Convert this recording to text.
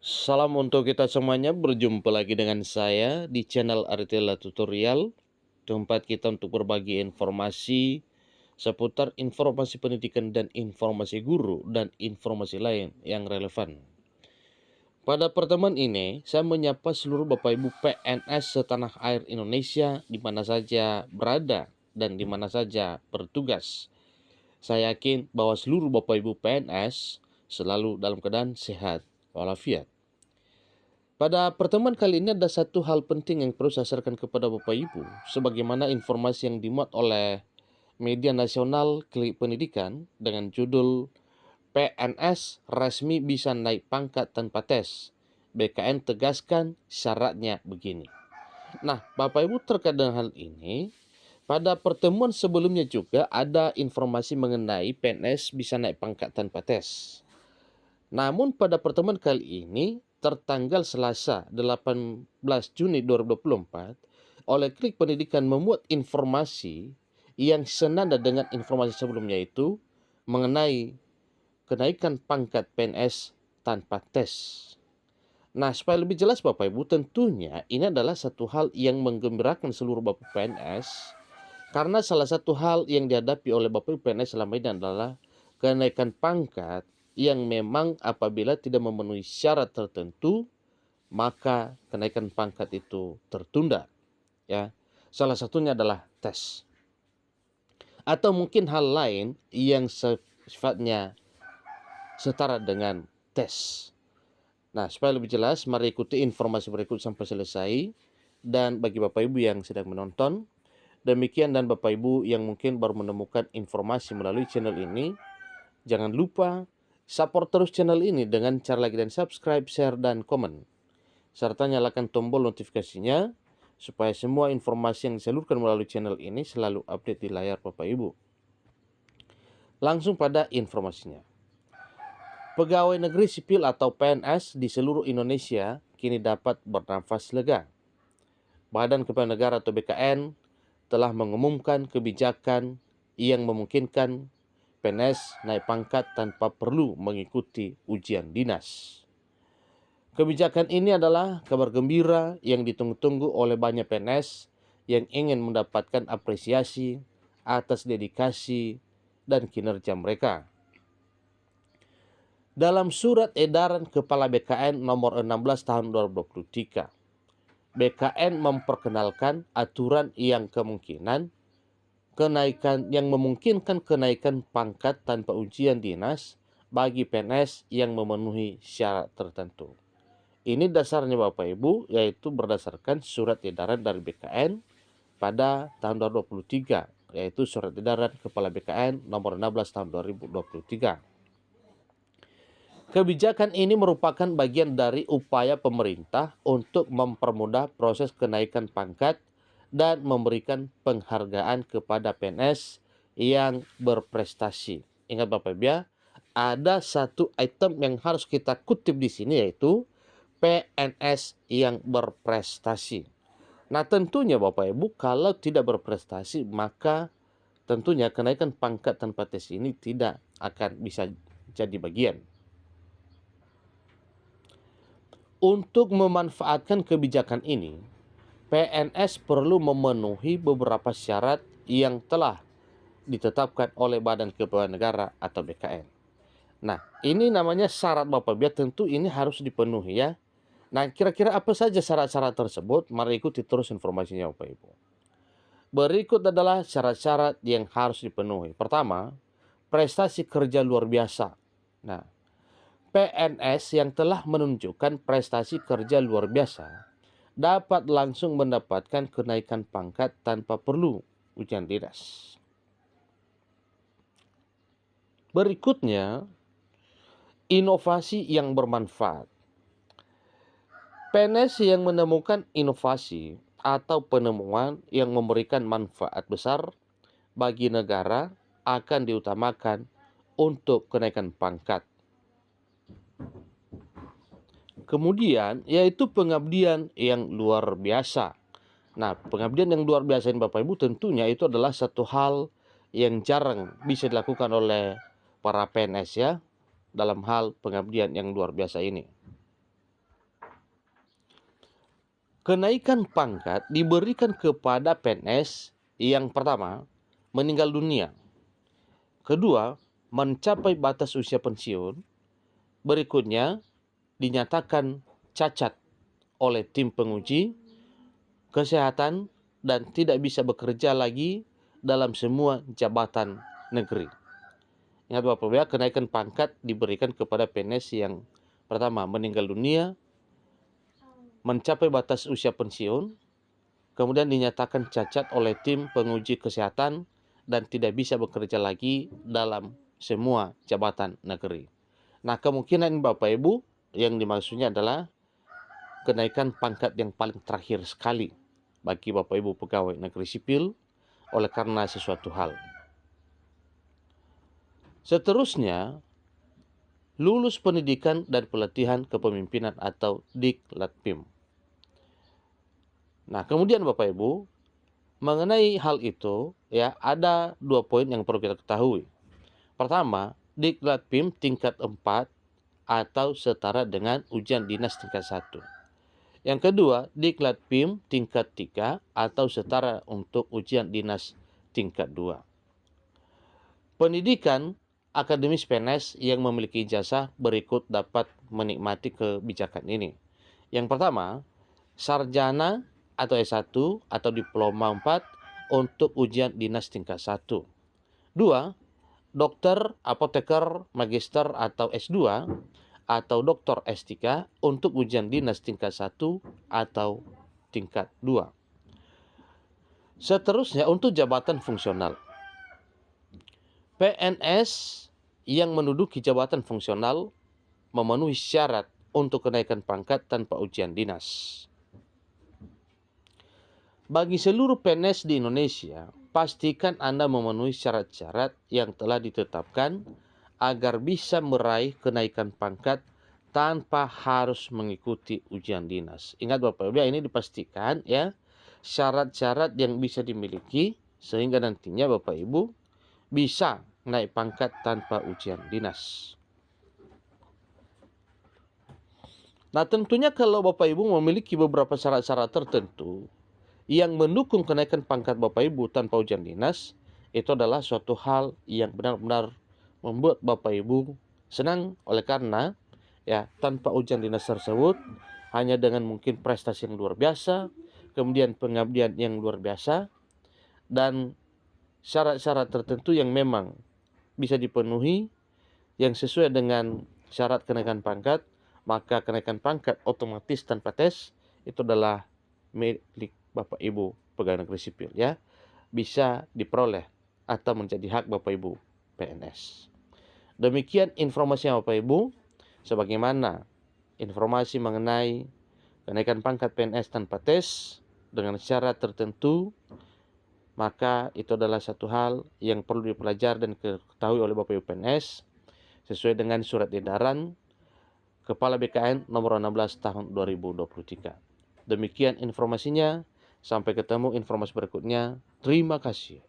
Salam untuk kita semuanya, berjumpa lagi dengan saya di channel Aritella Tutorial, tempat kita untuk berbagi informasi seputar informasi pendidikan dan informasi guru dan informasi lain yang relevan. Pada pertemuan ini, saya menyapa seluruh Bapak Ibu PNS setanah air Indonesia di mana saja berada dan di mana saja bertugas. Saya yakin bahwa seluruh Bapak Ibu PNS selalu dalam keadaan sehat walafiat. Pada pertemuan kali ini ada satu hal penting yang perlu saya sampaikan kepada Bapak Ibu, sebagaimana informasi yang dimuat oleh media nasional Klik Pendidikan dengan judul PNS resmi bisa naik pangkat tanpa tes. BKN tegaskan syaratnya begini. Nah, Bapak Ibu terkait dengan hal ini, pada pertemuan sebelumnya juga ada informasi mengenai PNS bisa naik pangkat tanpa tes. Namun pada pertemuan kali ini, tertanggal Selasa 18 Juni 2024, oleh Klik Pendidikan memuat informasi yang senada dengan informasi sebelumnya itu mengenai kenaikan pangkat PNS tanpa tes. Nah, supaya lebih jelas Bapak Ibu, tentunya ini adalah satu hal yang menggembirakan seluruh Bapak PNS, karena salah satu hal yang dihadapi oleh Bapak Ibu PNS selama ini adalah kenaikan pangkat yang memang apabila tidak memenuhi syarat tertentu, maka kenaikan pangkat itu tertunda. Ya, salah satunya adalah tes. Atau mungkin hal lain yang sifatnya setara dengan tes. Nah, supaya lebih jelas, mari ikuti informasi berikut sampai selesai. Dan bagi Bapak Ibu yang sedang menonton, demikian, dan Bapak Ibu yang mungkin baru menemukan informasi melalui channel ini, jangan lupa support terus channel ini dengan cara like dan subscribe, share, dan komen. Serta nyalakan tombol notifikasinya supaya semua informasi yang disalurkan melalui channel ini selalu update di layar Bapak Ibu. Langsung pada informasinya. Pegawai negeri sipil atau PNS di seluruh Indonesia kini dapat bernafas lega. Badan Kepegawaian Negara atau BKN telah mengumumkan kebijakan yang memungkinkan PNS naik pangkat tanpa perlu mengikuti ujian dinas. Kebijakan ini adalah kabar gembira yang ditunggu-tunggu oleh banyak PNS yang ingin mendapatkan apresiasi atas dedikasi dan kinerja mereka. Dalam surat edaran Kepala BKN nomor 16 tahun 2023, BKN memperkenalkan aturan yang memungkinkan kenaikan pangkat tanpa ujian dinas bagi PNS yang memenuhi syarat tertentu. Ini dasarnya Bapak Ibu, yaitu berdasarkan surat edaran dari BKN pada tahun 2023, yaitu surat edaran Kepala BKN nomor 16 tahun 2023. Kebijakan ini merupakan bagian dari upaya pemerintah untuk mempermudah proses kenaikan pangkat dan memberikan penghargaan kepada PNS yang berprestasi. Ingat Bapak Ibu ya, ada satu item yang harus kita kutip di sini, yaitu PNS yang berprestasi. Nah, tentunya Bapak Ibu, kalau tidak berprestasi, maka tentunya kenaikan pangkat tanpa tes ini tidak akan bisa jadi bagian. Untuk memanfaatkan kebijakan ini, PNS perlu memenuhi beberapa syarat yang telah ditetapkan oleh Badan Kepegawaian Negara atau BKN. Nah, ini namanya syarat Bapak Ibu, tentu ini harus dipenuhi ya. Nah, kira-kira apa saja syarat-syarat tersebut? Mari ikuti terus informasinya Bapak Ibu. Berikut adalah syarat-syarat yang harus dipenuhi. Pertama, prestasi kerja luar biasa. Nah, PNS yang telah menunjukkan prestasi kerja luar biasa dapat langsung mendapatkan kenaikan pangkat tanpa perlu ujian dinas. Berikutnya, inovasi yang bermanfaat. PNS yang menemukan inovasi atau penemuan yang memberikan manfaat besar bagi negara akan diutamakan untuk kenaikan pangkat. Kemudian, yaitu pengabdian yang luar biasa. Nah, pengabdian yang luar biasa ini Bapak Ibu, tentunya itu adalah satu hal yang jarang bisa dilakukan oleh para PNS ya, dalam hal pengabdian yang luar biasa ini. kenaikan pangkat diberikan kepada PNS yang pertama meninggal dunia, kedua mencapai batas usia pensiun, berikutnya dinyatakan cacat oleh tim penguji kesehatan dan tidak bisa bekerja lagi dalam semua jabatan negeri. Ingat Bapak Ibu ya, kenaikan pangkat diberikan kepada PNS yang pertama meninggal dunia, mencapai batas usia pensiun, kemudian dinyatakan cacat oleh tim penguji kesehatan dan tidak bisa bekerja lagi dalam semua jabatan negeri. Nah, kemungkinan Bapak Ibu yang dimaksudnya adalah kenaikan pangkat yang paling terakhir sekali bagi Bapak Ibu pegawai negeri sipil oleh karena sesuatu hal. Seterusnya, lulus pendidikan dan pelatihan kepemimpinan atau Diklatpim. Nah, kemudian Bapak Ibu, mengenai hal itu ya ada 2 poin yang perlu kita ketahui. Pertama, Diklatpim tingkat 4 atau setara dengan ujian dinas tingkat 1. Yang kedua, Diklatpim tingkat 3 atau setara untuk ujian dinas tingkat 2. Pendidikan akademis PNS yang memiliki ijazah berikut dapat menikmati kebijakan ini. Yang pertama, sarjana atau S1 atau diploma 4 untuk ujian dinas tingkat 1. 2. Dokter, apoteker, magister atau S2 atau doktor S3 untuk ujian dinas tingkat 1 atau tingkat 2. Seterusnya untuk jabatan fungsional. PNS yang menduduki jabatan fungsional memenuhi syarat untuk kenaikan pangkat tanpa ujian dinas. Bagi seluruh PNS di Indonesia, pastikan Anda memenuhi syarat-syarat yang telah ditetapkan agar bisa meraih kenaikan pangkat tanpa harus mengikuti ujian dinas. Ingat Bapak Ibu, ini dipastikan ya, syarat-syarat yang bisa dimiliki sehingga nantinya Bapak Ibu bisa naik pangkat tanpa ujian dinas. Nah, tentunya kalau Bapak Ibu memiliki beberapa syarat-syarat tertentu yang mendukung kenaikan pangkat Bapak Ibu tanpa ujian dinas, itu adalah suatu hal yang benar-benar membuat Bapak Ibu senang oleh karena ya tanpa ujian dinas tersebut hanya dengan mungkin prestasi yang luar biasa, kemudian pengabdian yang luar biasa dan syarat-syarat tertentu yang memang bisa dipenuhi yang sesuai dengan syarat kenaikan pangkat, maka kenaikan pangkat otomatis tanpa tes itu adalah milik Bapak Ibu pegawai negeri sipil ya, bisa diperoleh atau menjadi hak Bapak Ibu PNS. Demikian informasi Bapak Ibu, sebagaimana informasi mengenai kenaikan pangkat PNS tanpa tes dengan syarat tertentu, maka itu adalah satu hal yang perlu dipelajari dan diketahui oleh Bapak Ibu PNS sesuai dengan surat edaran Kepala BKN nomor 16 tahun 2023. Demikian informasinya, sampai ketemu informasi berikutnya. Terima kasih.